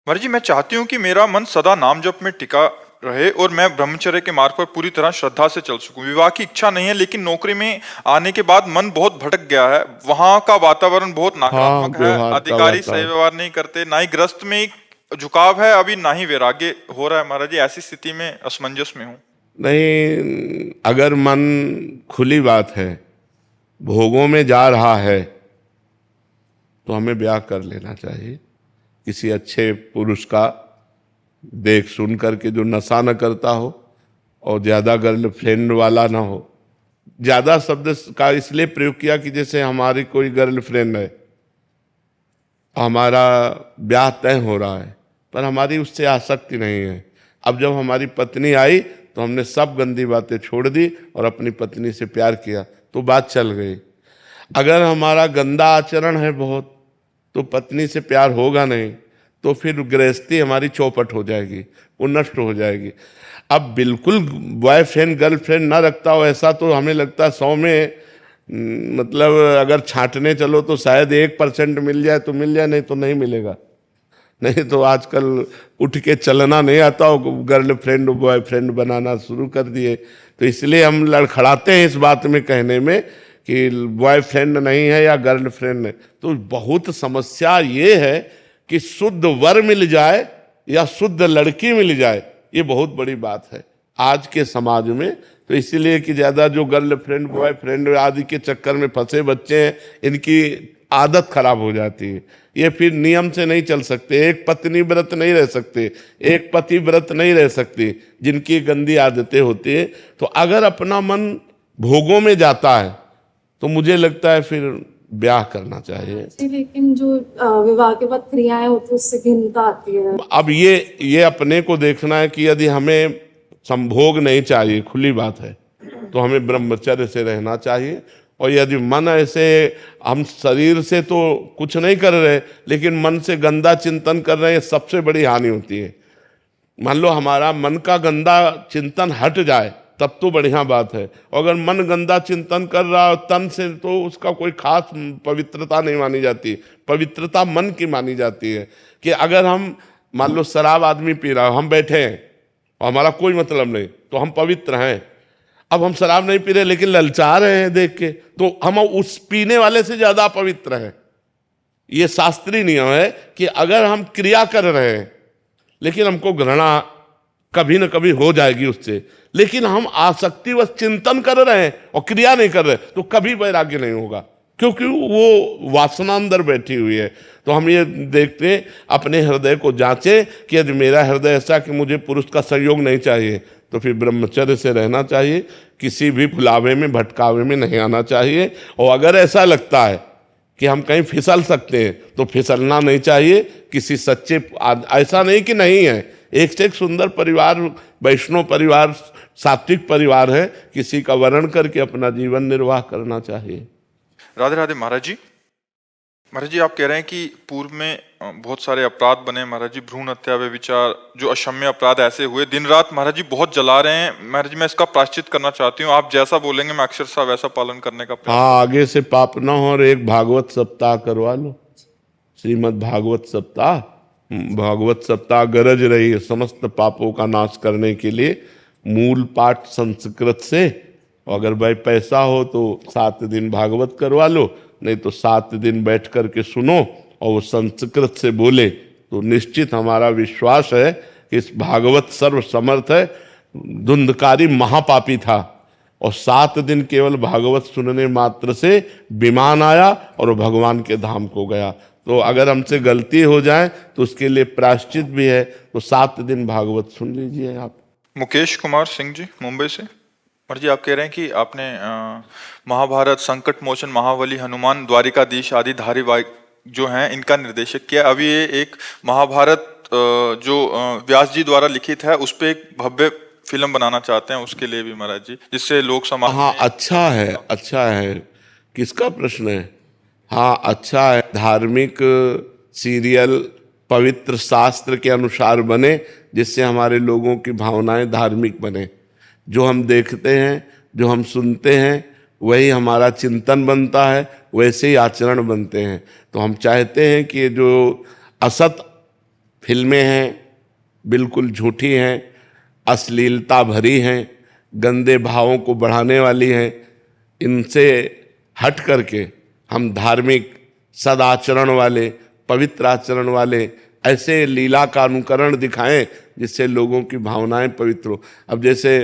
महाराज जी, मैं चाहती हूँ कि मेरा मन सदा नाम जप में टिका रहे और मैं ब्रह्मचर्य के मार्ग पर पूरी तरह श्रद्धा से चल सकूं। विवाह की इच्छा नहीं है, लेकिन नौकरी में आने के बाद मन बहुत भटक गया है। वहां का वातावरण बहुत हाँ, नकारात्मक है। व्यवहार का अधिकारी सही वातावरण। व्यवहार नहीं करते, ना ही ग्रस्त में एक झुकाव है, अभी ना ही वैराग्य हो रहा है। महाराज जी, ऐसी स्थिति में असमंजस में हूँ। नहीं, अगर मन, खुली बात है, भोगों में जा रहा है तो हमें ब्याह कर लेना चाहिए किसी अच्छे पुरुष का, देख सुन करके, जो नशा न करता हो और ज्यादा गर्लफ्रेंड वाला ना हो। ज्यादा शब्द का इसलिए प्रयोग किया कि जैसे हमारी कोई गर्लफ्रेंड है, हमारा ब्याह तय हो रहा है, पर हमारी उससे आसक्ति नहीं है। अब जब हमारी पत्नी आई तो हमने सब गंदी बातें छोड़ दी और अपनी पत्नी से प्यार किया, तो बात चल गई। अगर हमारा गंदा आचरण है बहुत, तो पत्नी से प्यार होगा नहीं, तो फिर गृहस्थी हमारी चौपट हो जाएगी, वो नष्ट हो जाएगी। अब बिल्कुल बॉयफ्रेंड गर्लफ्रेंड ना रखता हो ऐसा, तो हमें लगता है 100 में मतलब अगर छांटने चलो तो शायद 1% मिल जाए तो मिल जाए, नहीं तो नहीं मिलेगा। नहीं तो आजकल उठ के चलना नहीं आता हो, गर्लफ्रेंड बॉयफ्रेंड बनाना शुरू कर दिए। तो इसलिए हम लड़खड़ाते हैं इस बात में कहने में कि बॉयफ्रेंड नहीं है या गर्लफ्रेंड है। तो बहुत समस्या ये है कि शुद्ध वर मिल जाए या शुद्ध लड़की मिल जाए, ये बहुत बड़ी बात है आज के समाज में। तो इसीलिए कि ज़्यादा जो गर्लफ्रेंड बॉयफ्रेंड आदि के चक्कर में फंसे बच्चे हैं, इनकी आदत खराब हो जाती है। ये फिर नियम से नहीं चल सकते, एक पत्नी व्रत नहीं रह सकते, एक पति व्रत नहीं रह सकते, जिनकी गंदी आदतें होती है। तो अगर अपना मन भोगों में जाता है तो मुझे लगता है फिर ब्याह करना चाहिए। लेकिन जो विवाह के बाद क्रियाएं होती है उससे घिनता आती है। अब ये अपने को देखना है कि यदि हमें संभोग नहीं चाहिए, खुली बात है, तो हमें ब्रह्मचर्य से रहना चाहिए। और यदि मन ऐसे, हम शरीर से तो कुछ नहीं कर रहे लेकिन मन से गंदा चिंतन कर रहे हैं, सबसे बड़ी हानि होती है। मान लो हमारा मन का गंदा चिंतन हट जाए तब तो बढ़िया बात है। अगर मन गंदा चिंतन कर रहा है तन से, तो उसका कोई खास पवित्रता नहीं मानी जाती। पवित्रता मन की मानी जाती है। कि अगर हम मान लो शराब आदमी पी रहा है, हम बैठे हैं और हमारा कोई मतलब नहीं, तो हम पवित्र हैं। अब हम शराब नहीं पी रहे लेकिन ललचा रहे हैं देख के, तो हम उस पीने वाले से ज्यादा पवित्र हैं। ये शास्त्रीय नियम है कि अगर हम क्रिया कर रहे हैं लेकिन हमको घृणा कभी न कभी हो जाएगी उससे, लेकिन हम आसक्ति व चिंतन कर रहे हैं और क्रिया नहीं कर रहे, तो कभी वैराग्य नहीं होगा, क्योंकि वो वासना अंदर बैठी हुई है। तो हम ये देखते हैं, अपने हृदय को जांचें कि यदि मेरा हृदय ऐसा कि मुझे पुरुष का सहयोग नहीं चाहिए, तो फिर ब्रह्मचर्य से रहना चाहिए। किसी भी भुलावे में भटकावे में नहीं आना चाहिए। और अगर ऐसा लगता है कि हम कहीं फिसल सकते हैं तो फिसलना नहीं चाहिए। किसी सच्चे, ऐसा नहीं कि नहीं है, एक से एक सुंदर परिवार, वैष्णव परिवार, सात्विक परिवार है, किसी का वर्ण करके अपना जीवन निर्वाह करना चाहिए। राधे राधे महाराज जी। महाराज जी, आप कह रहे हैं कि पूर्व में बहुत सारे अपराध बने महाराज जी, भ्रूण हत्या, व्यभिचार, जो अक्षम्य अपराध ऐसे हुए, दिन रात महाराज जी बहुत जला रहे हैं। महाराज जी, मैं इसका प्रायश्चित करना चाहती हूँ। आप जैसा बोलेंगे मैं अक्षरशः वैसा पालन करने का प्रयास। हाँ, आगे से पाप न हो और एक भागवत सप्ताह करवा लो, श्रीमद् भागवत सप्ताह। भागवत सप्ताह गरज रही है समस्त पापों का नाश करने के लिए। मूल पाठ संस्कृत से, अगर भाई पैसा हो तो 7 दिन भागवत करवा लो, नहीं तो 7 दिन बैठ करके सुनो और वो संस्कृत से बोले, तो निश्चित हमारा विश्वास है कि इस भागवत सर्व समर्थ है। धुंधकारी महापापी था और 7 दिन केवल भागवत सुनने मात्र से विमान आया और वो भगवान के धाम को गया। तो अगर हमसे गलती हो जाए तो उसके लिए प्रायश्चित भी है। तो 7 दिन भागवत सुन लीजिए आप। मुकेश कुमार सिंह जी, मुंबई से। महाराज जी, आप कह रहे हैं कि आपने महाभारत, संकट मोचन, महाबली, हनुमान, द्वारिकाधीश आदि धारावाहिक जो हैं इनका निर्देशक किया। अभी ये एक महाभारत जो व्यास जी द्वारा लिखित है, उस पर एक भव्य फिल्म बनाना चाहते हैं, उसके लिए भी महाराज जी, जिससे लोक समाज। हाँ, अच्छा है, अच्छा है। किसका प्रश्न है? हाँ, अच्छा है। धार्मिक सीरियल पवित्र शास्त्र के अनुसार बने, जिससे हमारे लोगों की भावनाएं धार्मिक बने। जो हम देखते हैं, जो हम सुनते हैं, वही हमारा चिंतन बनता है, वैसे ही आचरण बनते हैं। तो हम चाहते हैं कि जो असत फिल्में हैं बिल्कुल झूठी हैं, अश्लीलता भरी हैं, गंदे भावों को बढ़ाने वाली हैं। इनसे हट करके हम धार्मिक सदाचरण वाले, पवित्र आचरण वाले ऐसे लीला का अनुकरण दिखाएं जिससे लोगों की भावनाएं पवित्र हो। अब जैसे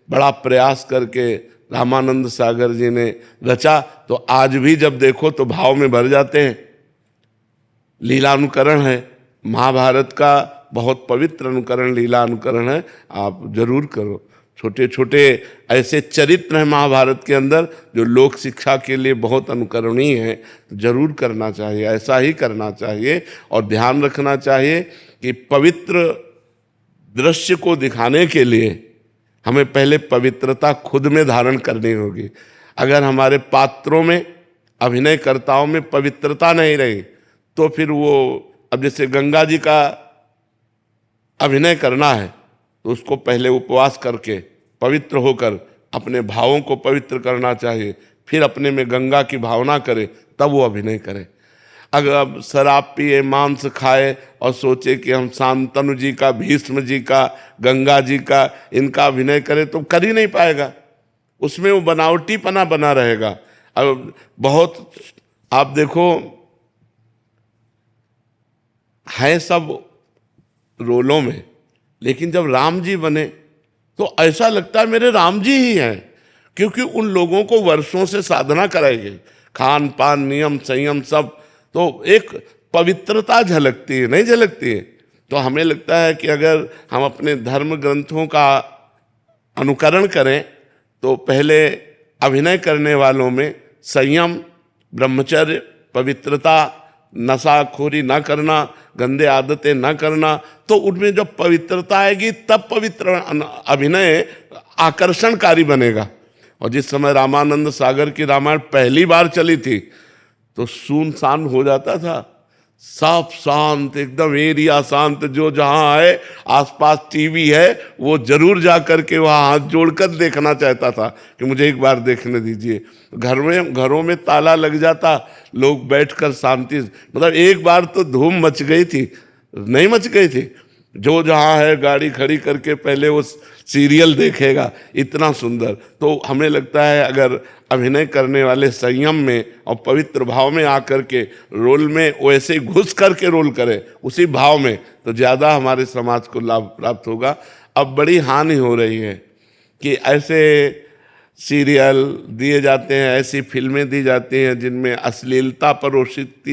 बड़ा प्रयास करके रामानंद सागर जी ने रचा, तो आज भी जब देखो तो भाव में भर जाते हैं। लीला अनुकरण है, महाभारत का बहुत पवित्र अनुकरण, लीला अनुकरण है, आप जरूर करो। छोटे छोटे ऐसे चरित्र हैं महाभारत के अंदर जो लोक शिक्षा के लिए बहुत अनुकरणीय हैं, तो जरूर करना चाहिए, ऐसा ही करना चाहिए। और ध्यान रखना चाहिए कि पवित्र दृश्य को दिखाने के लिए हमें पहले पवित्रता खुद में धारण करनी होगी। अगर हमारे पात्रों में, अभिनयकर्ताओं में पवित्रता नहीं रही तो फिर वो, अब जैसे गंगा जी का अभिनय करना है तो उसको पहले उपवास करके पवित्र होकर अपने भावों को पवित्र करना चाहिए, फिर अपने में गंगा की भावना करे, तब वो अभिनय करे। अगर अब शराब पिए, मांस खाए और सोचे कि हम शांतनु जी का, भीष्म जी का, गंगा जी का, इनका अभिनय करें तो कर ही नहीं पाएगा, उसमें वो बनावटीपना बना रहेगा। अब बहुत आप देखो है सब रोलों में, लेकिन जब राम जी बने तो ऐसा लगता है मेरे राम जी ही हैं, क्योंकि उन लोगों को वर्षों से साधना कराई गई, खान पान, नियम, संयम सब, तो एक पवित्रता झलकती है, नहीं झलकती है। तो हमें लगता है कि अगर हम अपने धर्म ग्रंथों का अनुकरण करें तो पहले अभिनय करने वालों में संयम, ब्रह्मचर्य, पवित्रता, नशाखोरी ना करना, गंदे आदतें ना करना, तो उनमें जब पवित्रता आएगी तब पवित्र अभिनय आकर्षणकारी बनेगा। और जिस समय रामानंद सागर की रामायण पहली बार चली थी तो सुनसान हो जाता था, साफ शांत एकदम एरिया शांत, जो जहाँ है आसपास टीवी है वो जरूर जा करके वहाँ हाथ जोड़कर देखना चाहता था कि मुझे एक बार देखने दीजिए। घरों में ताला लग जाता, लोग बैठकर शांति, मतलब एक बार तो धूम मच गई थी, नहीं मच गई थी, जो जहाँ है गाड़ी खड़ी करके पहले वो सीरियल देखेगा, इतना सुंदर। तो हमें लगता है अगर अभिनय करने वाले संयम में और पवित्र भाव में आकर के रोल में वैसे ही घुस करके रोल करे उसी भाव में, तो ज़्यादा हमारे समाज को लाभ प्राप्त होगा। अब बड़ी हानि हो रही है कि ऐसे सीरियल दिए जाते हैं, ऐसी फिल्में दी जाती हैं जिनमें अश्लीलता परोसित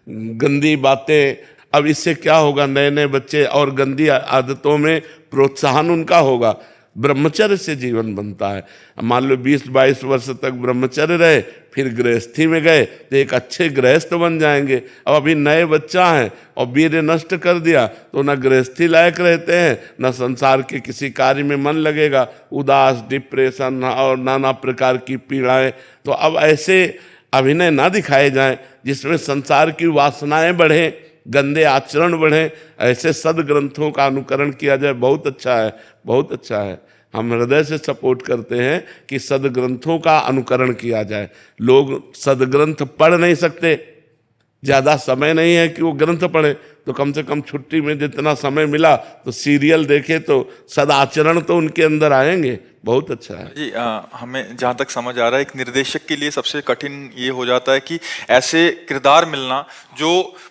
गंदी बातें। अब इससे क्या होगा, नए नए बच्चे और गंदी आदतों में प्रोत्साहन उनका होगा। ब्रह्मचर्य से जीवन बनता है। मान लो 20-22 वर्ष तक ब्रह्मचर्य रहे, फिर गृहस्थी में गए तो एक अच्छे गृहस्थ बन जाएंगे। अब अभी नए बच्चा हैं और वीर्य नष्ट कर दिया तो न गृहस्थी लायक रहते हैं, न संसार के किसी कार्य में मन लगेगा, उदास, डिप्रेशन और नाना प्रकार की पीड़ाएं। तो अब ऐसे अभिनय ना दिखाए जाएं जिसमें संसार की वासनाएं बढ़ें, गंदे आचरण बढ़ें। ऐसे सदग्रंथों का अनुकरण किया जाए, बहुत अच्छा है, बहुत अच्छा है। हम हृदय से सपोर्ट करते हैं कि सदग्रंथों का अनुकरण किया जाए। लोग सदग्रंथ पढ़ नहीं सकते, ज़्यादा समय नहीं है कि वो ग्रंथ पढ़े, तो कम से कम छुट्टी में जितना समय मिला तो सीरियल देखे तो सदाचरण तो उनके अंदर आएंगे। बहुत अच्छा है जी। हमें जहाँ तक समझ आ रहा है, एक निर्देशक के लिए सबसे कठिन ये हो जाता है कि ऐसे किरदार मिलना जो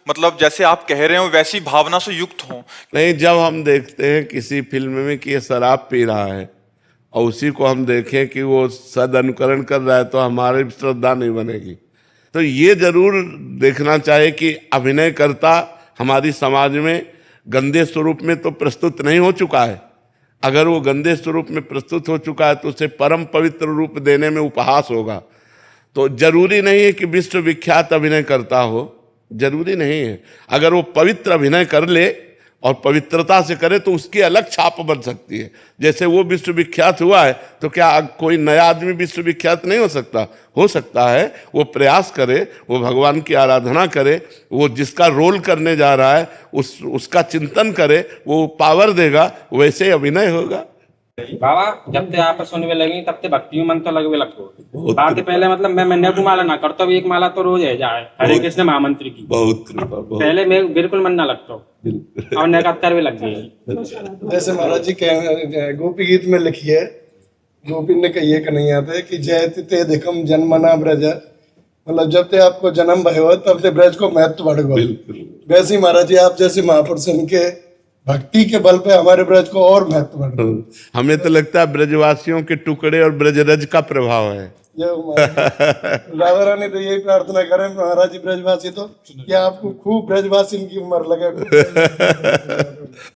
मतलब जैसे आप कह रहे हो वैसी भावना से युक्त हो। नहीं, जब हम देखते हैं किसी फिल्म में कि ये शराब पी रहा है और उसी को हम देखें कि वो सद अनुकरण कर रहा है तो हमारी श्रद्धा नहीं बनेगी। तो ये जरूर देखना चाहिए कि अभिनयकर्ता हमारी समाज में गंदे स्वरूप में तो प्रस्तुत नहीं हो चुका है। अगर वो गंदे स्वरूप में प्रस्तुत हो चुका है तो उसे परम पवित्र रूप देने में उपहास होगा। तो जरूरी नहीं है कि विश्वविख्यात अभिनय करता हो, जरूरी नहीं है। अगर वो पवित्र अभिनय कर ले और पवित्रता से करे तो उसकी अलग छाप बन सकती है। जैसे वो विश्वविख्यात हुआ है तो क्या कोई नया आदमी विश्वविख्यात नहीं हो सकता? हो सकता है। वो प्रयास करे, वो भगवान की आराधना करे, वो जिसका रोल करने जा रहा है उसका चिंतन करे, वो पावर देगा, वैसे अभिनय होगा। बाबा जब ते आप सुनने लगी तब ते भक्ति में मन तो लगवे लगतो बात पहले मतलब मैं महीने को माला ना करता भी एक माला तो रोज है जाए हरे कृष्ण महामंत्र की बहुत कृपा, बहुत पहले मैं बिल्कुल मन ना लगता और नकात्तर भी लग गई। जैसे महाराज जी गोपी गीत में लिखी है, गोपी ने कही है कन्हैया थे कि जयति ते दिखम जन्मना ब्रज, मतलब जब ते आपको जन्म भयो तब ते ब्रज को महत्व बढ़ गयो। बिल्कुल। वैसे ही महाराज जी आप जैसे महापुरुष के भक्ति के बल पे हमारे ब्रज को और महत्व बढ़ गया। हमें तो लगता है ब्रजवासियों के टुकड़े और ब्रजरज का प्रभाव है। राधा रानी तो यही प्रार्थना करें महाराज जी ब्रजवासी तो कि आपको खूब ब्रजवासी की उम्र लगे।